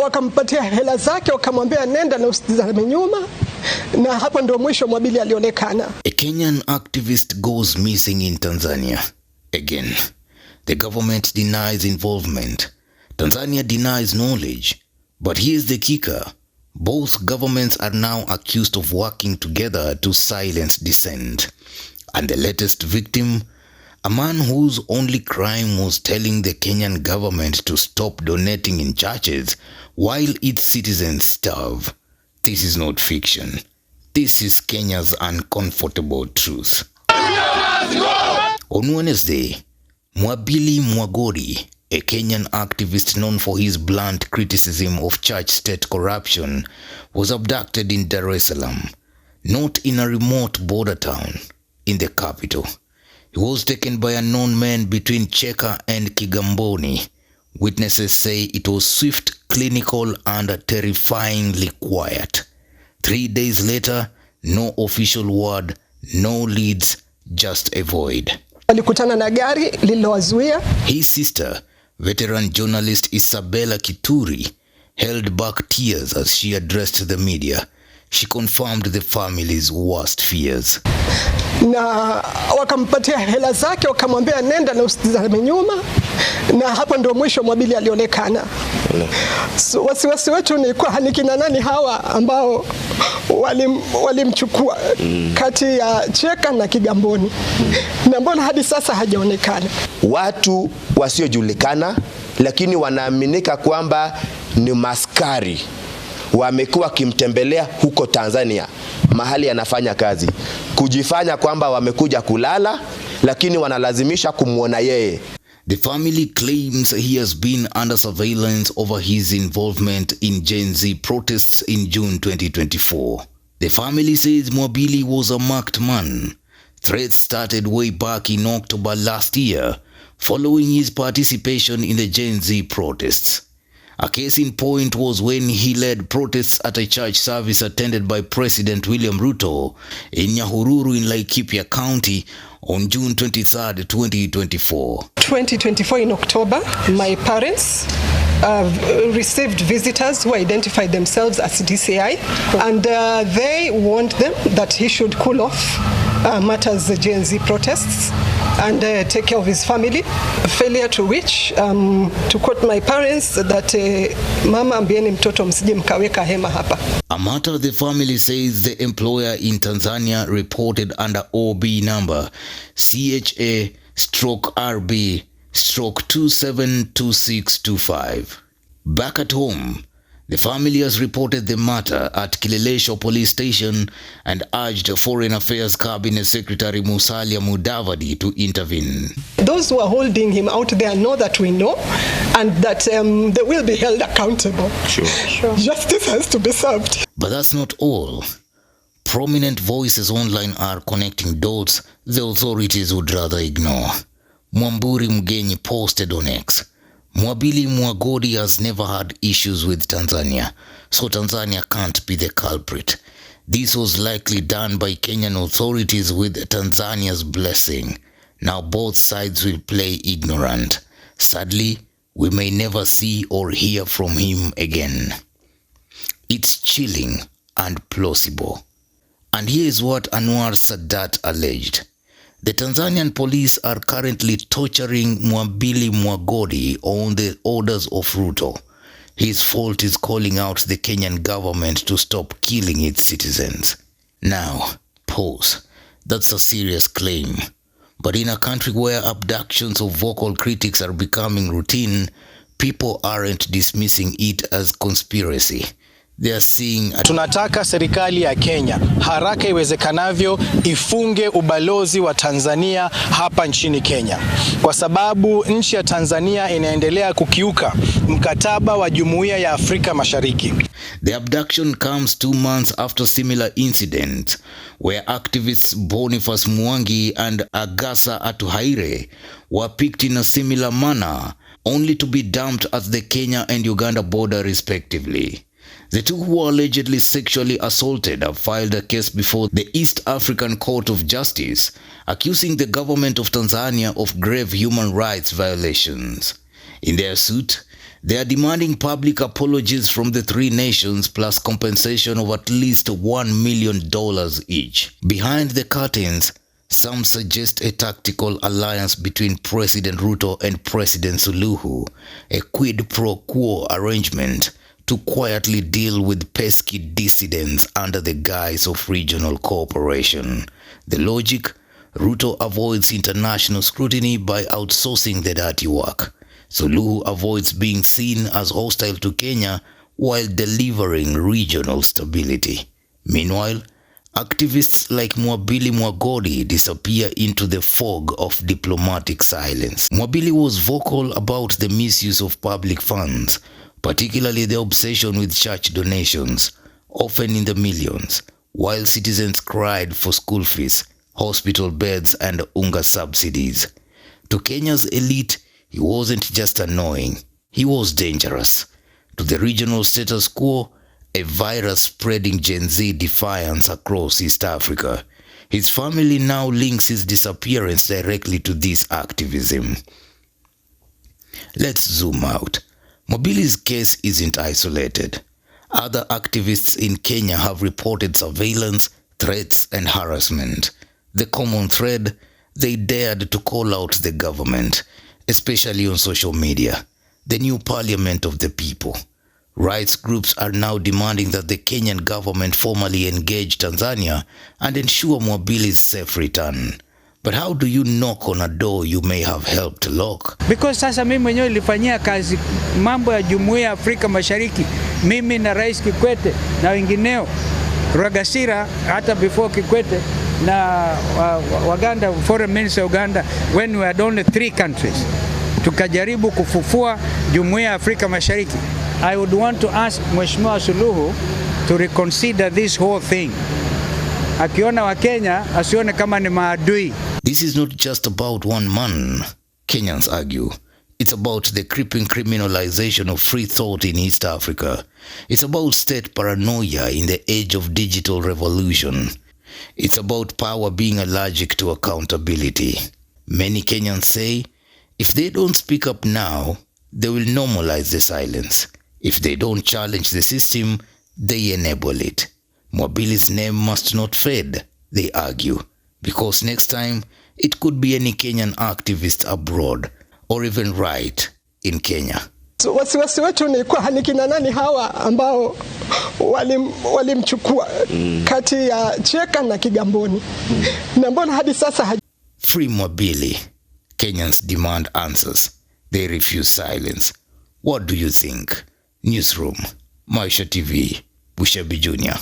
wakampatia hela zake, wakamwambia nenda na usitizame nyuma, na hapo ndio mwisho Mwabili alionekana. A Kenyan activist goes missing in Tanzania. Again, the government denies involvement. Tanzania denies knowledge. But here's the kicker. Both governments are now accused of working together to silence dissent. And the latest victim, a man whose only crime was telling the Kenyan government to stop donating in churches while its citizens starve. This is not fiction. This is Kenya's uncomfortable truth. On Wednesday, Mwabili Mwagodi, a Kenyan activist known for his blunt criticism of church-state corruption, was abducted in Dar es Salaam, not in a remote border town, in the capital. He was taken by unknown men between Cheka and Kigamboni. Witnesses say it was swift, clinical, and terrifyingly quiet. 3 days later, no official word, no leads, just a void. Walikutana na gari lililowazuia. His sister, veteran journalist Isabella Kituri, held back tears as she addressed the media. She confirmed the family's worst fears. Na wakampatia hela zake, wakamwambia nenda na usitizame nyuma, na hapo ndio mwisho Mwabili alionekana. So, wasiwasi wetu ni kwa nikina nani hawa ambao walimchukua kati ya Cheka na Kigamboni, na mbona hadi sasa hajaonekana. Watu wasiojulikana lakini wanaaminika kwamba ni maskari wamekuwa kimtembelea huko Tanzania mahali anafanya kazi, kujifanya kwamba wamekuja kulala, lakini wanalazimisha kumuona yeye. The family claims he has been under surveillance over his involvement in Gen Z protests in June 2024. The family says Mwabili was a marked man. Threats started way back in October last year, following his participation in the Gen Z protests. A case in point was when he led protests at a church service attended by President William Ruto in Nyahururu in Laikipia County on June 23, 2024. 2024 in October, my parents received visitors who identified themselves as DCI, and they warned them that he should cool off matters the Gen Z protests and take care of his family. Failure to which, to quote my parents, that mama ambieni mtoto msije mkaweka hema hapa. A matter the family says the employer in Tanzania reported under OB number CHA/RB/272625. Back at home, the family has reported the matter at Kileleshwa police station and urged Foreign Affairs Cabinet Secretary Musalia Mudavadi to intervene. Those who are holding him out there know that we know, and that they will be held accountable. Sure. Justice has to be served. But that's not all. Prominent voices online are connecting dots the authorities would rather ignore. Mwabili Mwagodi posted on X, Mwabili Mwagodi has never had issues with Tanzania, so Tanzania can't be the culprit. This was likely done by Kenyan authorities with Tanzania's blessing. Now both sides will play ignorant. Sadly, we may never see or hear from him again. It's chilling and plausible. And here is what Anwar Sadat alleged. The Tanzanian police are currently torturing Mwabili Mwagodi on the orders of Ruto. His fault is calling out the Kenyan government to stop killing its citizens. Now, pause. That's a serious claim. But in a country where abductions of vocal critics are becoming routine, people aren't dismissing it as conspiracy. They are seeing tunataka serikali ya Kenya haraka iwezekanavyo ifunge ubalozi wa Tanzania hapa nchini Kenya, kwa sababu nchi ya Tanzania inaendelea kukiuka mkataba wa Jumuiya ya Afrika Mashariki. The abduction comes 2 months after similar incidents where activists Boniface Mwangi and Agasa Atuhaire were picked in a similar manner, only to be dumped at the Kenya and Uganda border respectively. The two who were allegedly sexually assaulted have filed a case before the East African Court of Justice, accusing the government of Tanzania of grave human rights violations. In their suit, They are demanding public apologies from the three nations plus compensation of at least $1 million each. Behind the curtains, some suggest a tactical alliance between President Ruto and President Suluhu, a quid pro quo arrangement to quietly deal with pesky dissidents under the guise of regional cooperation. The logic? Ruto avoids international scrutiny by outsourcing the dirty work. Suluhu avoids being seen as hostile to Kenya while delivering regional stability. Meanwhile, activists like Mwabili Mwagodi disappear into the fog of diplomatic silence. Mwabili was vocal about the misuse of public funds, particularly the obsession with church donations, often in the millions, while citizens cried for school fees, hospital beds and unga subsidies. To Kenya's elite, he wasn't just annoying, he was dangerous. To the regional status quo, a virus spreading Gen Z defiance across East Africa. His family now links his disappearance directly to this activism. Let's zoom out. Mwabili's case isn't isolated. Other activists in Kenya have reported surveillance, threats, and harassment. The common thread, they dared to call out the government, especially on social media, the new parliament of the people. Rights groups are now demanding that the Kenyan government formally engage Tanzania and ensure Mwabili's safe return. But how do you knock on a door you may have helped lock? Because sasa mimi mwenyewe nilifanyia kazi mambo ya Jumuiya ya Afrika Mashariki, mimi na Rais Kikwete na wengineo, Rwagasira hata before Kikwete na Waganda, Foreign Minister Uganda, when we had only 3 countries. Tukajaribu kufufua Jumuiya ya Afrika Mashariki. I would want to ask Mheshimiwa Suluhu to reconsider this whole thing. Akiona wa Kenya asione kama ni maadui. This is not just about one man, Kenyans argue. It's about the creeping criminalization of free thought in East Africa. It's about state paranoia in the age of digital revolution. It's about power being allergic to accountability. Many Kenyans say, if they don't speak up now, they will normalize the silence. If they don't challenge the system, they enable it. Mwabili's name must not fade, they argue, because next time it could be any Kenyan activist abroad or even right in Kenya. So wasiwasi wetu ni kwa hanikina nani hawa ambao walimchukua kati ya Cheka na Kigamboni. Na mbona hadi sasa Free Mwabili. Kenyans demand answers. They refuse silence. What do you think? Newsroom, Maisha TV, Bushabi Jr.